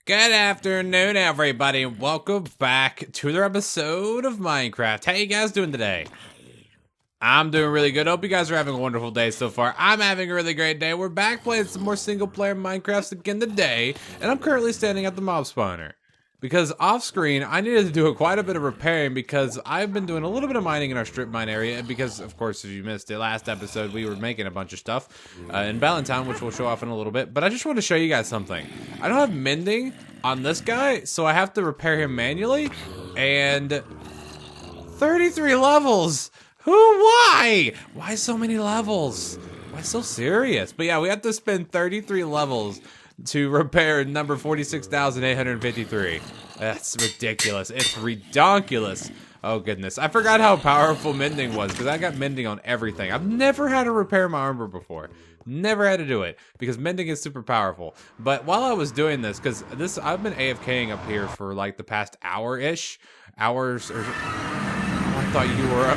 Good afternoon, everybody, and welcome back to another episode of Minecraft. How you guys doing today? I'm doing really good. Hope you guys are having a wonderful day so far. I'm having a really great day. We're back playing some more single-player Minecrafts again today, and I'm currently standing at the mob spawner. Because off-screen, I needed to do quite a bit of repairing because I've been doing a little bit of mining in our strip mine area. Because, of course, if you missed it, last episode we were making a bunch of stuff in BallentineLP, which we'll show off in a little bit. But I just want to show you guys something. I don't have mending on this guy, so I have to repair him manually. And 33 levels! Why? Why so many levels? Why so serious? But yeah, we have to spend 33 levels to repair number 46,853. That's ridiculous. It's redonkulous. Oh goodness. I forgot how powerful mending was because I got mending on everything. I've never had to repair my armor before. Never had to do it because mending is super powerful. But while I was doing this, because I've been AFKing up here for like the past hour-ish. Hours or I thought you were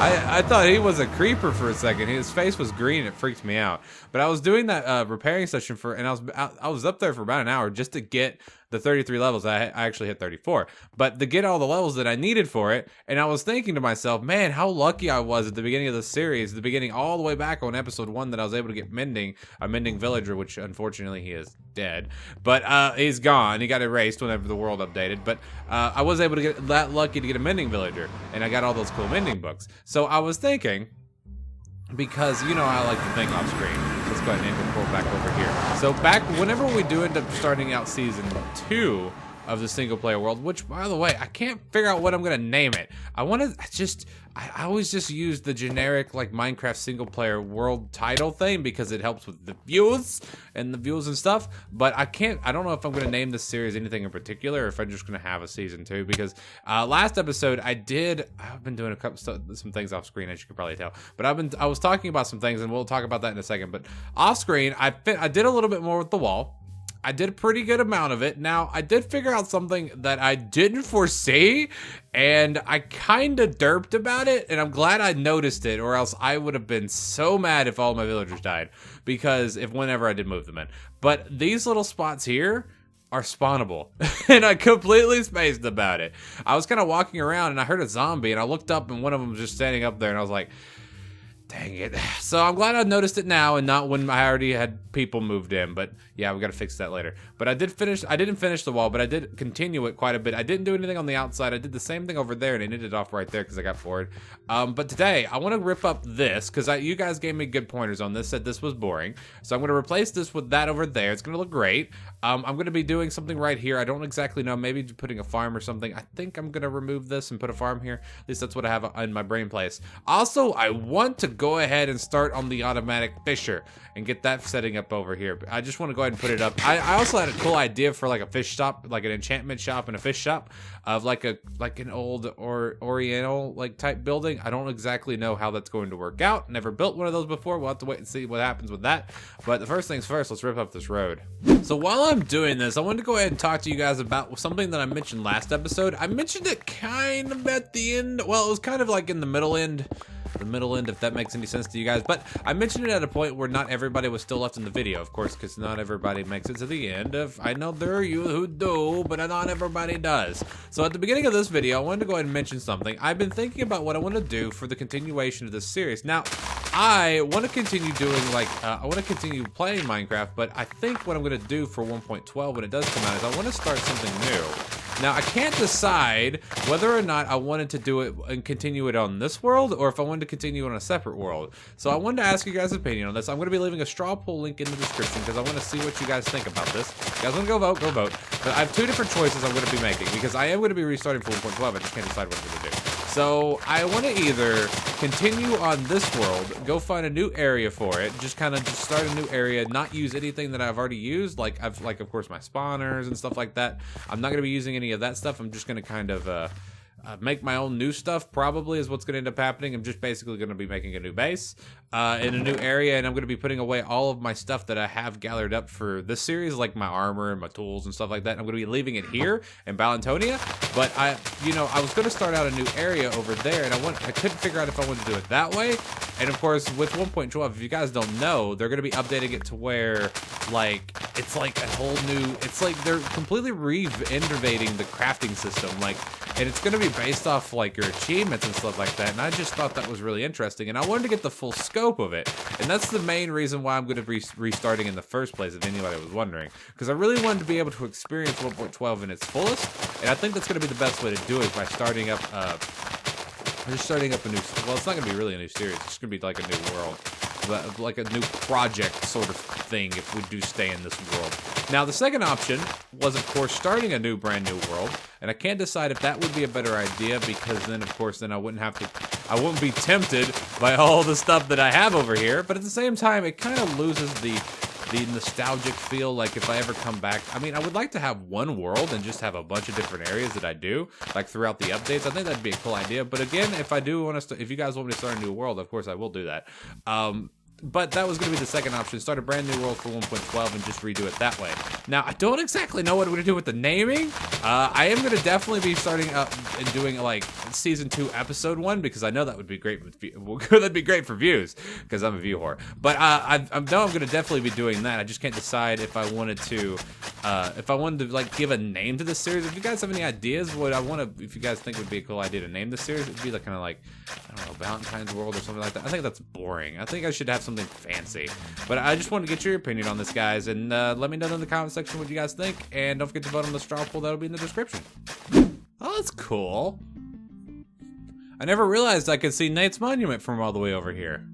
I thought he was a creeper for a second. His face was green. It freaked me out. But I was doing that repairing session and I was up there for about an hour just to get the 33 levels. I actually hit 34, but to get all the levels that I needed for it. And I was thinking to myself, man, how lucky I was at the beginning of the series, the beginning all the way back on episode 1, that I was able to get a mending villager, which unfortunately he is dead. But he's gone. He got erased whenever the world updated. But I was able to get that lucky to get a mending villager, and I got all those cool mending books. So I was thinking, because you know how I like to think off screen. Let's go ahead and pull back over here. So whenever we do end up starting out season 2 of the single player world, which by the way, I can't figure out what I'm gonna name it. I always just use the generic like Minecraft single player world title thing because it helps with the views and stuff. But I don't know if I'm gonna name this series anything in particular, or if I'm just gonna have a season 2. Because last episode I've been doing some things off screen, as you can probably tell. But I was talking about some things, and we'll talk about that in a second. But off screen, I did a little bit more with the wall. I did a pretty good amount of it. Now, I did figure out something that I didn't foresee, and I kind of derped about it, and I'm glad I noticed it, or else I would have been so mad if all my villagers died, because whenever I did move them in. But these little spots here are spawnable, and I completely spaced about it. I was kind of walking around, and I heard a zombie, and I looked up, and one of them was just standing up there, and I was like, dang it. So I'm glad I noticed it now and not when I already had people moved in. But yeah, we got to fix that later. But I didn't finish the wall, but I did continue it quite a bit. I didn't do anything on the outside. I did the same thing over there, and I ended it off right there because I got bored. But today, I want to rip up this because you guys gave me good pointers on this, said this was boring. So I'm going to replace this with that over there. It's going to look great. I'm going to be doing something right here. I don't exactly know. Maybe putting a farm or something. I think I'm going to remove this and put a farm here. At least that's what I have in my brain place. Also, I want to go ahead and start on the automatic fisher and get that setting up over here. But I just want to go ahead and put it up. I also had a cool idea for like a fish shop, like an enchantment shop and a fish shop of like an old Oriental like type building. I don't exactly know how that's going to work out. Never built one of those before. We'll have to wait and see what happens with that. But the first things first, let's rip up this road. So while I'm doing this, I wanted to go ahead and talk to you guys about something that I mentioned last episode. I mentioned it kind of at the end. Well, it was kind of like in the middle end. If that makes any sense to you guys. But I mentioned it at a point where not everybody was still left in the video, of course, because not everybody makes it to the end. I know there are you who do, but not everybody does. So at the beginning of this video, I wanted to go ahead and mention something. I've been thinking about what I want to do for the continuation of this series. Now, I want to continue doing I want to continue playing Minecraft, but I think what I'm going to do for 1.12 when it does come out is I want to start something new. Now, I can't decide whether or not I wanted to do it and continue it on this world or if I wanted to continue on a separate world. So I wanted to ask you guys' opinion on this. I'm going to be leaving a straw poll link in the description because I want to see what you guys think about this. If you guys want to go vote, go vote. But I have 2 different choices I'm going to be making because I am going to be restarting for 1.12. I just can't decide what I'm going to do. So I want to either continue on this world, go find a new area for it, just start a new area, not use anything that I've already used, like of course my spawners and stuff like that. I'm not going to be using any of that stuff. I'm just going to kind of make my own new stuff, probably, is what's going to end up happening. I'm just basically going to be making a new base in a new area, and I'm going to be putting away all of my stuff that I have gathered up for this series, like my armor and my tools and stuff like that. I'm going to be leaving it here in Ballentonia, but I was going to start out a new area over there, and I couldn't figure out if I wanted to do it that way. And of course, with 1.12, if you guys don't know, they're going to be updating it to where, like, it's like a whole new, it's like they're completely reinnovating the crafting system, like, and it's going to be based off like your achievements and stuff like that. And I just thought that was really interesting, and I wanted to get the full scope of it, and that's the main reason why I'm going to be restarting in the first place, if anybody was wondering, because I really wanted to be able to experience 1.12 in its fullest, and I think that's going to be the best way to do it by starting up just starting up a new, well, it's not going to be really a new series, it's going to be like a new world, but like a new project sort of thing if we do stay in this world. Now, the second option was, of course, starting a brand new world, and I can't decide if that would be a better idea, because then, of course, then I wouldn't be tempted by all the stuff that I have over here, but at the same time, it kind of loses the nostalgic feel. Like, if I ever come back, I mean, I would like to have one world and just have a bunch of different areas that I do, like, throughout the updates. I think that'd be a cool idea, but again, if you guys want me to start a new world, of course I will do that. But that was going to be the second option, start a brand new world for 1.12 and just redo it that way. Now, I don't exactly know what we're going to do with the naming. I am going to definitely be starting up and doing, like, Season 2, Episode 1, because I know that would be great. That'd be great for views, because I'm a view whore. But I know I'm going to definitely be doing that. I just can't decide if I wanted to, like, give a name to this series. If you guys have any ideas, if you guys think would be a cool idea to name this series, it'd be like kind of like, I don't know, Valentine's World or something like that. I think that's boring. I think I should have something fancy. But I just want to get your opinion on this, guys, and let me know in the comment section what you guys think, and don't forget to vote on the straw poll. That'll be in the description. Oh, that's cool. I never realized I could see Nate's monument from all the way over here.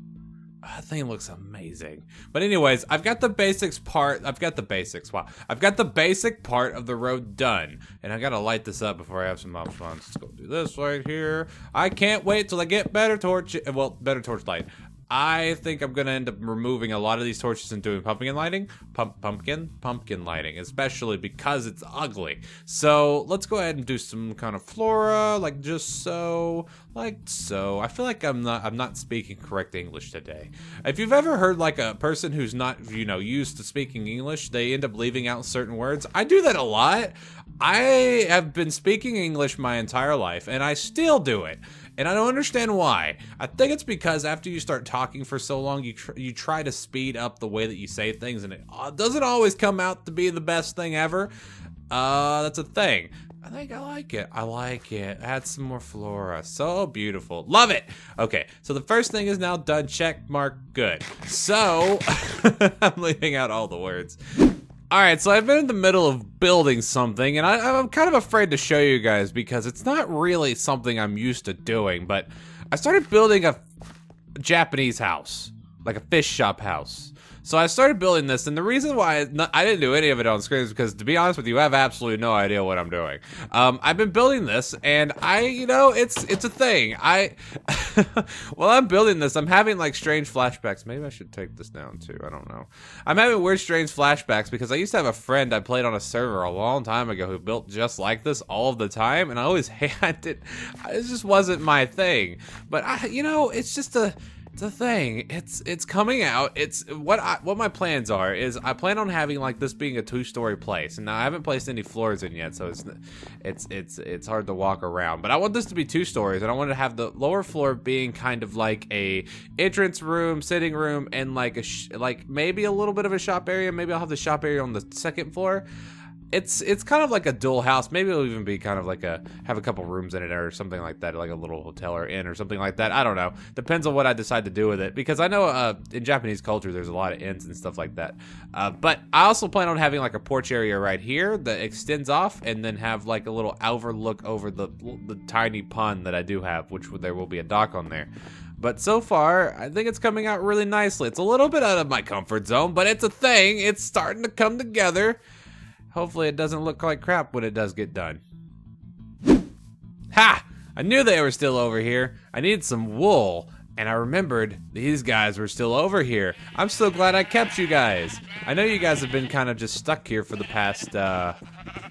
That thing looks amazing. But anyways, I've got the basics part. I've got the basic part of the road done. And I gotta light this up before I have some options. Let's go do this right here. I can't wait till I get better torch light. I think I'm gonna end up removing a lot of these torches and doing pumpkin lighting, pumpkin lighting, especially because it's ugly. So let's go ahead and do some kind of flora, like just so, like so. I feel like I'm not speaking correct English today. If you've ever heard like a person who's not, used to speaking English, they end up leaving out certain words. I do that a lot. I have been speaking English my entire life, and I still do it. And I don't understand why. I think it's because after you start talking for so long, you try to speed up the way that you say things, and it doesn't always come out to be the best thing ever. That's a thing. I think I like it. I like it. Add some more flora. So beautiful. Love it. Okay, so the first thing is now done. Check mark. Good. So, I'm leaving out all the words. Alright, so I've been in the middle of building something, and I'm kind of afraid to show you guys because it's not really something I'm used to doing, but I started building a Japanese house, like a fish shop house. So I started building this, and the reason why I didn't do any of it on screen is because, to be honest with you, I have absolutely no idea what I'm doing. I've been building this, and it's a thing. While I'm building this, I'm having, like, strange flashbacks. Maybe I should take this down, too. I don't know. I'm having weird, strange flashbacks because I used to have a friend I played on a server a long time ago who built just like this all of the time, and I always hated it. It just wasn't my thing. But, it's just it's a thing. It's coming out. It's what my plans are is I plan on having like this being a 2-story place. And now I haven't placed any floors in yet, so it's hard to walk around. But I want this to be 2 stories, and I want to have the lower floor being kind of like a entrance room, sitting room, and like maybe a little bit of a shop area. Maybe I'll have the shop area on the 2nd floor. It's kind of like a dual house. Maybe it'll even be kind of like have a couple rooms in it or something like that, like a little hotel or inn or something like that. I don't know. Depends on what I decide to do with it, because I know in Japanese culture there's a lot of inns and stuff like that. But I also plan on having like a porch area right here that extends off, and then have like a little overlook over the tiny pond that I do have, which there will be a dock on there. But so far, I think it's coming out really nicely. It's a little bit out of my comfort zone, but it's a thing. It's starting to come together. Hopefully it doesn't look like crap when it does get done. Ha! I knew they were still over here. I needed some wool, and I remembered these guys were still over here. I'm so glad I kept you guys. I know you guys have been kind of just stuck here for the past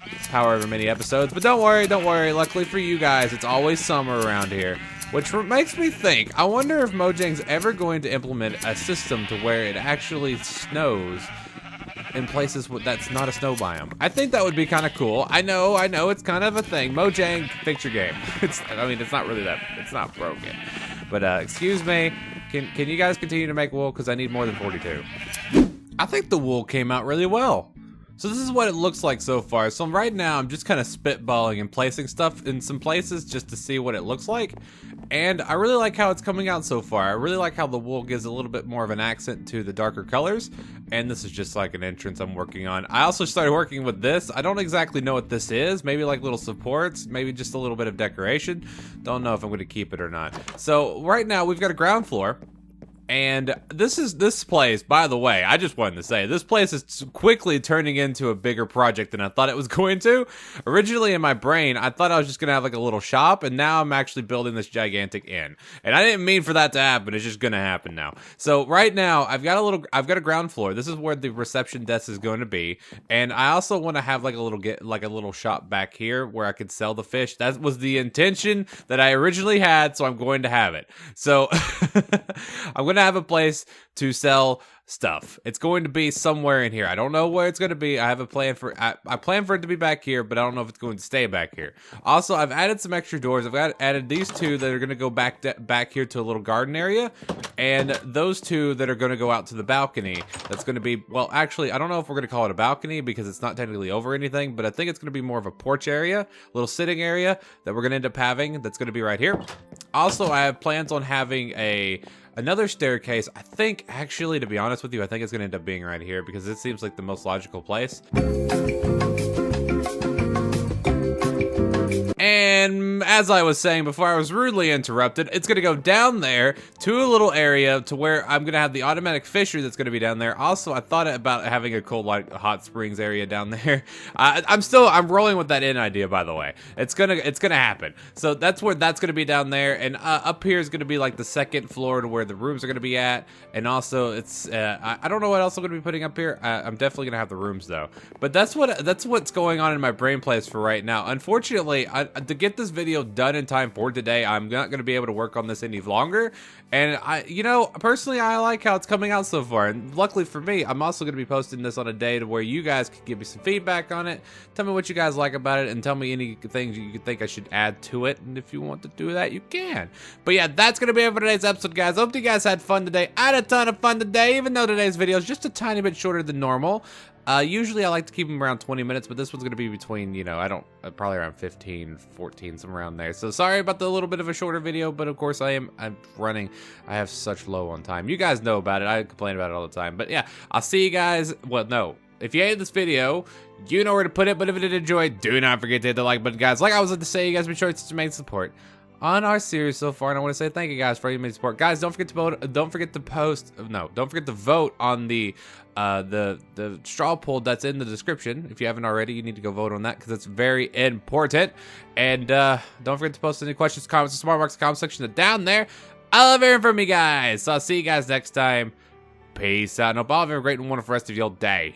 however many episodes. But don't worry, don't worry. Luckily for you guys, it's always summer around here. Which makes me think, I wonder if Mojang's ever going to implement a system to where it actually snows in places that's not a snow biome. I think that would be kind of cool. I know, it's kind of a thing. Mojang, fix your game. I mean, it's not really that, it's not broken. But excuse me, can you guys continue to make wool? Because I need more than 42. I think the wool came out really well. So this is what it looks like so far. So right now I'm just kind of spitballing and placing stuff in some places just to see what it looks like. And I really like how it's coming out so far. I really like how the wool gives a little bit more of an accent to the darker colors. And this is just like an entrance I'm working on. I also started working with this. I don't exactly know what this is. Maybe like little supports, maybe just a little bit of decoration. Don't know if I'm going to keep it or not. So right now we've got a ground floor. And this place, by the way, I just wanted to say, this place is quickly turning into a bigger project than I thought it was going to. Originally in my brain, I thought I was just going to have like a little shop, and now I'm actually building this gigantic inn. And I didn't mean for that to happen, it's just going to happen now. So right now, I've got a ground floor. This is where the reception desk is going to be. And I also want to have like a little shop back here where I could sell the fish. That was the intention that I originally had, so I'm going to have it. So I'm going to have a place to sell stuff. It's going to be somewhere in here. I don't know where it's going to be. I have a plan for I plan for it to be back here, but I don't know if it's going to stay back here. Also, I've added some extra doors. I've added these two that are going to go back here to a little garden area, and those two that are going to go out to the balcony. That's going to be, well, actually, I don't know if we're going to call it a balcony because it's not technically over anything, but I think it's going to be more of a porch area, a little sitting area that we're going to end up having. That's going to be right here. Also, I have plans on having another staircase. I think, actually, to be honest with you, I think it's going to end up being right here because it seems like the most logical place. And as I was saying before I was rudely interrupted, it's going to go down there to a little area to where I'm going to have the automatic fishery that's going to be down there. Also, I thought about having a cold, like, hot springs area down there. I'm rolling with that in idea, by the way. It's gonna happen. So that's where that's going to be down there. And up here is going to be like the second floor to where the rooms are going to be at. And also, it's I don't know what else I'm going to be putting up here. I'm definitely going to have the rooms though. But that's what's going on in my brain place for right now. Unfortunately, to get this video done in time for today, I'm not going to be able to work on this any longer. And personally, I like how it's coming out so far. And luckily for me, I'm also going to be posting this on a day to where you guys can give me some feedback on it. Tell me what you guys like about it and tell me any things you think I should add to it. And if you want to do that, you can. But yeah, that's going to be it for today's episode, guys. I hope you guys had fun today. I had a ton of fun today, even though today's video is just a tiny bit shorter than normal. Usually I like to keep them around 20 minutes, but this one's going to be between, probably around 15, 14, somewhere around there. So sorry about the little bit of a shorter video, but of course I'm running. I have such low on time. You guys know about it. I complain about it all the time. But yeah, I'll see you guys. Well, no. If you hated this video, you know where to put it. But if you did enjoy, do not forget to hit the like button, guys. Like I was about to say, you guys been showing such amazing support on our series so far, and I want to say thank you guys for your amazing support, guys. Don't forget to vote. Don't forget to vote on the straw poll that's in the description. If you haven't already, you need to go vote on that because it's very important. And don't forget to post any questions, comments, or smart marks in the comment section down there. I love hearing from you guys. So I'll see you guys next time. Peace out, and hope all of you have a great and wonderful rest of your day.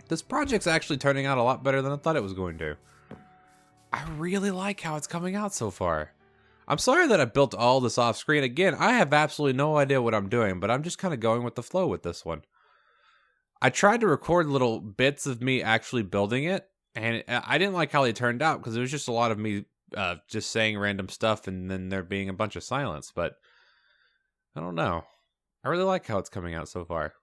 This project's actually turning out a lot better than I thought it was going to. I really like how it's coming out so far. I'm sorry that I built all this off screen. Again, I have absolutely no idea what I'm doing, but I'm just kind of going with the flow with this one. I tried to record little bits of me actually building it, and I didn't like how they turned out because it was just a lot of me just saying random stuff and then there being a bunch of silence, but I don't know. I really like how it's coming out so far.